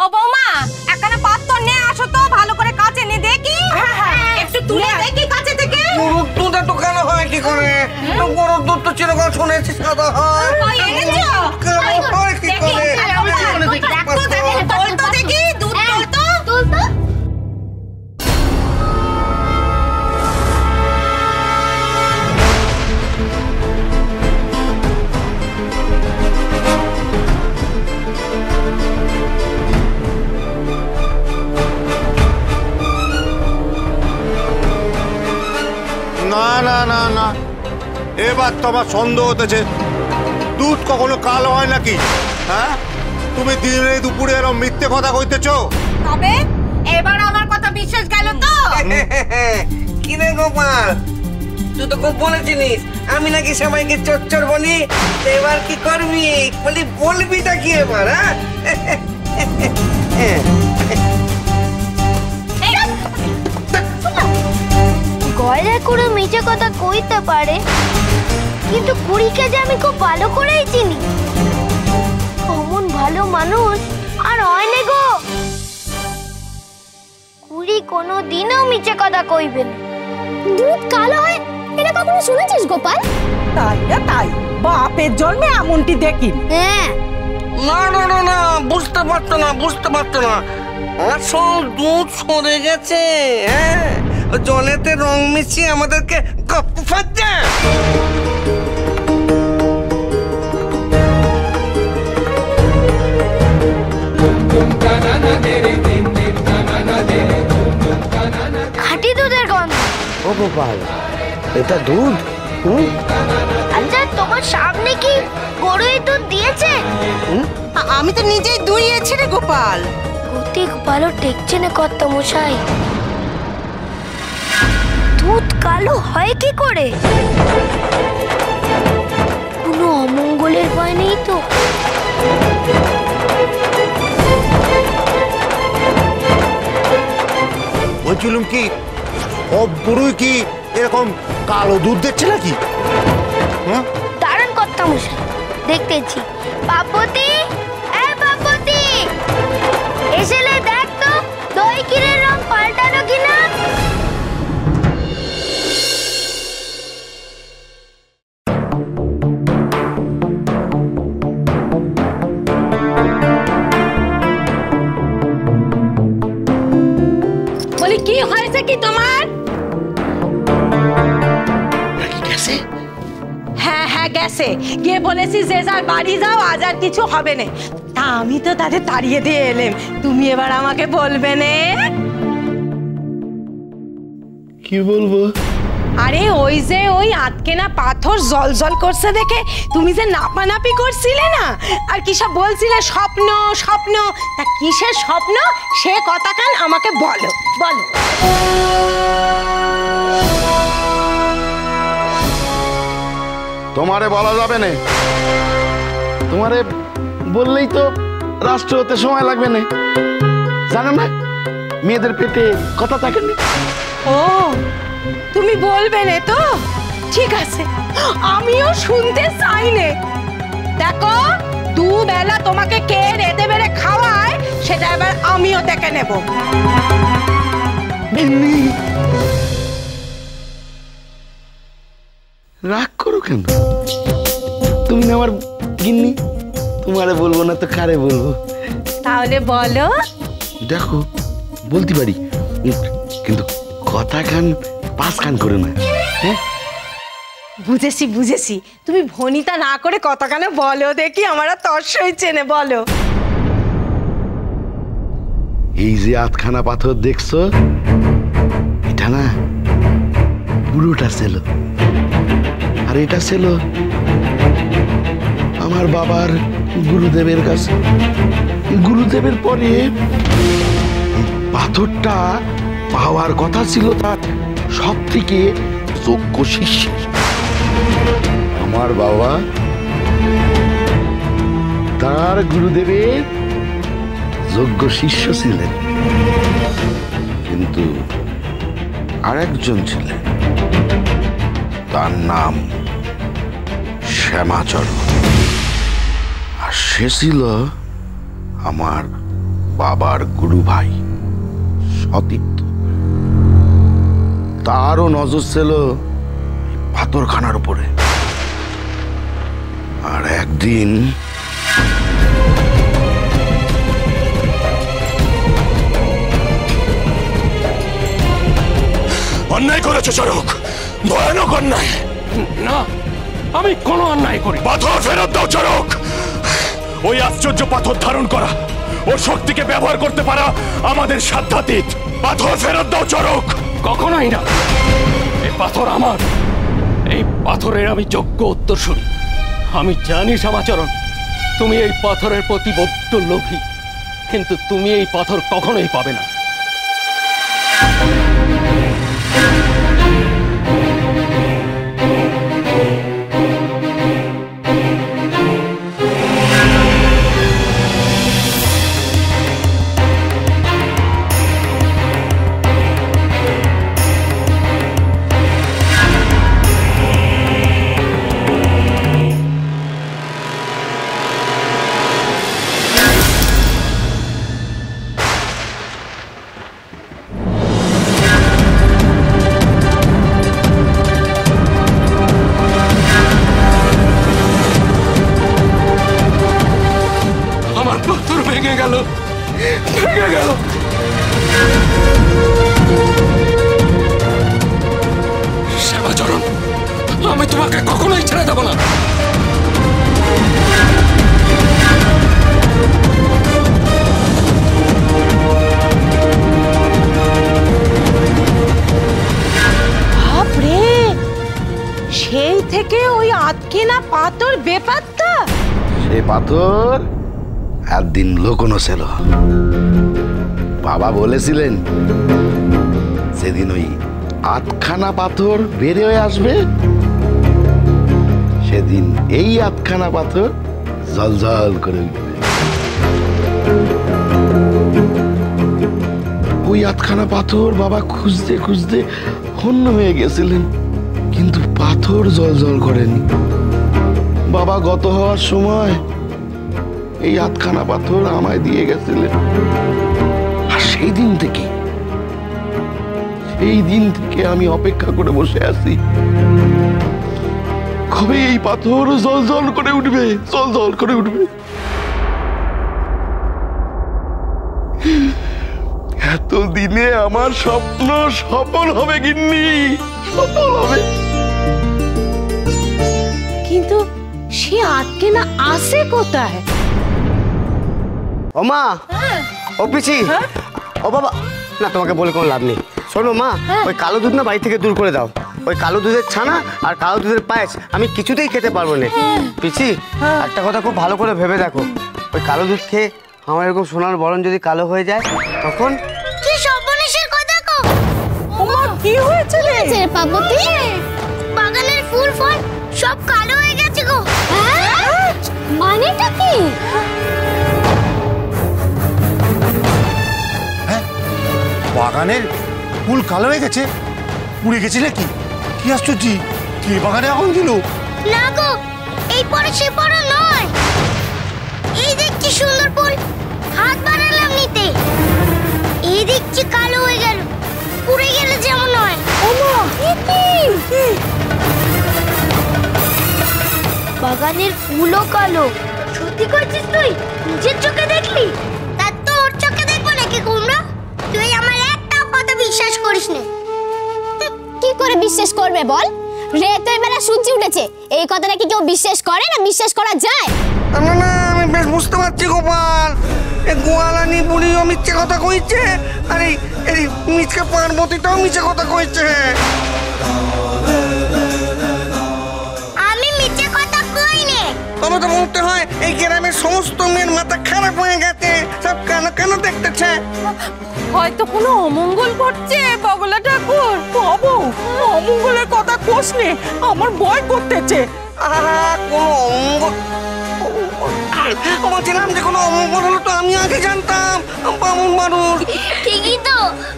ও বৌমা একখানা পাত্র নিয়ে আসো তো, ভালো করে কাছে নিয়ে দেখি। একটু তুলে দেখি কাছে থেকে। গরুর দুধ এত কালো হয় কি করে? গরুর দুধ তো চিরকাল শুনেছি সাদা হয়। এনেছো কালো হয় কি করে? তোল তো দেখি, দুধ তোল তো। না না না না, এবার তো আমার সন্দেহ হতেছে। দুধ কখনো কালো হয় নাকি? হ্যাঁ, তুমি দিনে দুপুরে এরকম মিথ্যে কথা কইতেছ। তবে এবার আমার কথা বিশ্বাস গেল তো? কি রে গোপাল, তুই তো খুব বলেছিলিস আমি নাকি সবাইকে চচ্চর বলি। এবার কি করবি? বলবিটা কি এবার? গয়লা করে মিছে কথা কইতে পারে, কিন্তু কুড়িকে যে আমি খুব ভালো করেই চিনি। অমন ভালো মানুষ আর হয় না গো। কুড়ি কোনো দিনও মিছে কথা কইবে না। দুধ কালো হয় এটা কখনো শুনেছিস গোপাল? তাই না, তাই বাপের জন্মে এমনটি দেখি। হ্যাঁ, না না না না, বুঝতে পারতো না। আসল দুধ সরে গেছে। হ্যাঁ, জলেতে রং মিশিয়ে আমাদেরকে গপ্প ফাচ্ছে। খাঁটি দুধের গন্ধ। ও গোপাল, এটা দুধ? আচ্ছা, তোমার সামনে কি গরুই দুধ দিয়েছে? আমি তো নিজেই দুইয়েছি রে গোপাল। গতিক ভালো টেকছে না কর্তা মশাই। দুধ কালো হয় কি করে? কোনো অমঙ্গলের ভয় নেই তো? বলছিলাম কি, সব গরুই কি এরকম কালো দুধ দিচ্ছে নাকি? দারুণ কর্তা মশাই, দেখতেছি। বাপতি, এ বাপতি, এসেলে দেখ তো দই ক্ষীরের রং পাল্টানো কিনা। বলি কি হয়েছে কি তোমার? হ্যাঁ গেছে, গিয়ে বলেছি যে যার বাড়ি যাও, আজ আর কিছু হবে না। তা আমি তো তাদের তাড়িয়ে দিয়ে এলাম, তুমি এবার আমাকে বলবে না? কি বলবো? আরে ওই যে ওই আটকেনা পাথর জল জল করছে দেখে তুমি যে নাপানাপি করছিলে না, আর কি সব বলছিলে স্বপ্ন স্বপ্ন, তা কিসের স্বপ্ন সে কথা কান আমাকে বলো। তোমারে বলা যাবে না, তোমারে বললেই তো রাষ্ট্র হতে সময় লাগবে না। জানো না, মেয়েদের পেটে কথা থাকে না। ও, তুমি বলবে না তো? ঠিক আছে, আমিও শুনতে চাই না। দেখো, দুবেলা তোমাকে কে রেঁধে বেড়ে খাওয়ায় সেটা এবার আমিও দেখে নেব। রাগ করো কেন? তুমি না আমার গিন্নি, তোমারে বলবো না তো কারে বলবো? তাহলে বলো। দেখো, বলতে পারি, কিন্তু কথা কান পাঁচ কান করে না। হ্যাঁ, বুঝেছি, তুমি ভনিতা না করে কথা কানে বলো দেখি, আমার আর তর্স হয়েছে না, বলো। এই যে আটখানা পাথর দেখছো, এটা না পুরোটা ছিল, আর এটা ছিল আমার বাবার গুরুদেবের কাছে। গুরুদেবের পরে পাথরটা পাওয়ার কথা ছিল তার সব থেকে যোগ্য শিষ্য। আমার বাবা তার গুরুদেবের যোগ্য শিষ্য ছিলেন, কিন্তু আরেকজন ছিলেন, তার নাম শ্যামাচরণ, আর সে ছিল আমার বাবার গুরু ভাই সতীর্থ, তারও নজর ছিল পাথরখানার উপরে। আর একদিন অন্যায় করেছে চরক, ভয়ানক অন্যায়। না, আমি কোনো অন্যায় করি। পাথর ফেরত দাও চরক। ওই আশ্চর্য পাথর ধারণ করা ও শক্তিকে ব্যবহার করতে পারা আমাদের সাধ্যাতীত। পাথর ফেরত দাও চরক। কখনোই না, এই পাথর আমার। এই পাথরের আমি যোগ্য উত্তরসূরি। আমি জানি শ্যামাচরণ, তুমি এই পাথরের প্রতি বড্ড লোভী, কিন্তু তুমি এই পাথর কখনোই পাবে না। আমার পাথর ভেঙে গেল, ভেঙে গেল। শ্যামাচরণ, আমি তোমাকে কখনোই ছেড়ে দেব না। বাপরে, সেই থেকে ওই আধকেনা পাথর বেপাত্তা। সে পাথর একদিন লুকোনো ছিল। বাবা বলেছিলেন সেদিন ওই আধখানা পাথর বের হয়ে আসবে, সেদিন এই আধখানা পাথর জলজল করে উঠবে। ওই আধখানা পাথর বাবা খুঁজতে খুঁজতে হন্য হয়ে গেছিলেন, কিন্তু পাথর জলজল করেনি। বাবা গত হওয়ার সময় এই আধখানা পাথর আমায় দিয়ে গেছিলেন। আর সেই দিন থেকে আমি অপেক্ষা করে বসে আছি, কবে এই পাথর জলজল করে উঠবে, জলজল করে উঠবে। এতদিনে আমার স্বপ্ন সফল হবে গিন্নি, সফল হবে। কিন্তু সে আধকেনা আসে কোথায়? ও মা, ও পিছি, ও বাবা, না তোমাকে বলে কোনো লাভ নেই। শোনো মা, ওই কালো দুধ না বাড়ি থেকে দূর করে দাও। ওই কালো দুধের ছানা আর কালো দুধের পায়েস আমি কিছুতেই খেতে পারবো না। পিছি, একটা কথা খুব ভালো করে ভেবে দেখো, ওই কালো দুধ খেয়ে আমার এরকম সোনার বরণ যদি কালো হয়ে যায়, তখন কি সর্বনাশের কথা গো! ওমা, কি হয়েছে রে? পার্বতী, বাগানের ফুল ফল সব কালো হয়ে গেছে গো। মানেটা কি? বাগানের ফুল কালো হয়ে গেছে, পুড়ে গেছে নাকি? কি আশ্চর্য, কি বাগানে আগুন দিল? না গো, এই পরে সে পরে নয়। এই দেখছি সুন্দর ফুল, হাত বাড়ালাম নিতে, এই দেখছি কালো হয়ে গেল, পুড়ে গেলে যেমন হয়। ওমা, বাগানের ফুলও কালো। সত্যি করছিস তুই? নিজের চোখে দেখলি? তা তোর চোখে দেখবো নাকি কুমড়ো? তুই আমার একটাও কথা বিশ্বাস করিস না। কি করে বিশ্বাস করবে বল? রাতের বেলা সূর্য উঠেছে, এই কথাটা কি কেউ বিশ্বাস করে না? বিশ্বাস করা যায়? না না, আমি বেশ বুঝতে পারছি গোপাল, এই গোয়ালানি বুড়িও মিথ্যে কথা কইছে, আর এই মিচকে পার্বতীটাও মিথ্যে কথা কইছে। আমি মিথ্যে কথা কইনি। তবে তো বলতে হয় এই গ্রামের সমস্ত মেয়ের মাথা খারাপ হয়ে গেছে, সব কেন কেন দেখতেছে। হয়তো কোনো অমঙ্গল ঘটছে বগলা ঠাকুর। বাবু, অমঙ্গলের কথা কোস নে, আমার ভয় করতেছে। কোনো অমঙ্গল বলছিলাম যে কোনো অমঙ্গল হলো তো আমি আগে জানতাম, বামুন মানুষ। ঠিকই তো,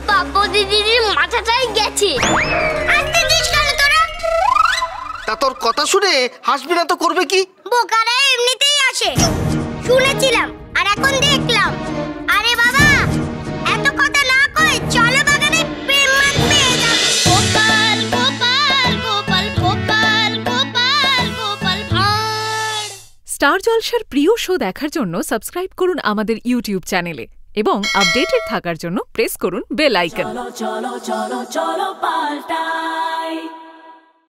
পার্বতী দিদির মাথাটাই গেছে। আসতেছিস কেন তোরা? তা তোর কথা শুনে হাসবি না তো করবে কি? বোকারা এমনিতেই আসে। শুনেছিলাম আর এখন দেখলাম। আরে বাবা, স্টার জলসার প্রিয় শো দেখার জন্য সাবস্ক্রাইব করুন আমাদের ইউটিউব চ্যানেলে এবং আপডেটেড থাকার জন্য প্রেস করুন বেল আইকন। চলো চলো চলো চলো পাল্টাই।